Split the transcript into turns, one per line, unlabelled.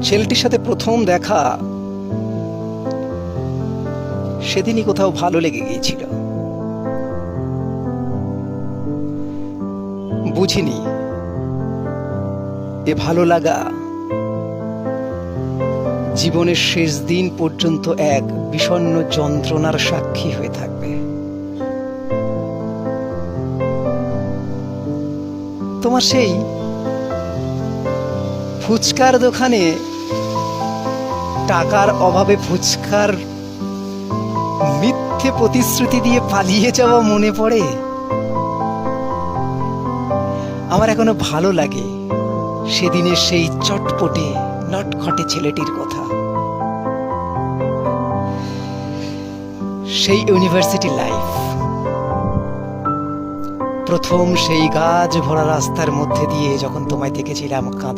ছেলেটির সাথে প্রথম দেখা সেদিনই কোথাও ভালো লেগে গিয়েছিল। বুঝিনি এ ভালো লাগা জীবনের শেষ দিন পর্যন্ত এক বিষণ্ণ যন্ত্রণার সাক্ষী হয়ে থাকবে। তোমার সেই ফুচকার দোকানে টাকার অভাবে ফুচকার মিথ্যে প্রতিশ্রুতি দিয়ে পালিয়ে যাওয়া মনে পড়ে। আমার এখনো ভালো লাগে সেদিনের সেই চটপটে নটখটে ছেলেটির কথা। সেই ইউনিভার্সিটি লাইফ, প্রথম সেই গাছ ভরা রাস্তার মধ্যে দিয়ে যখন তোমায় দেখেছিলাম কাঁদে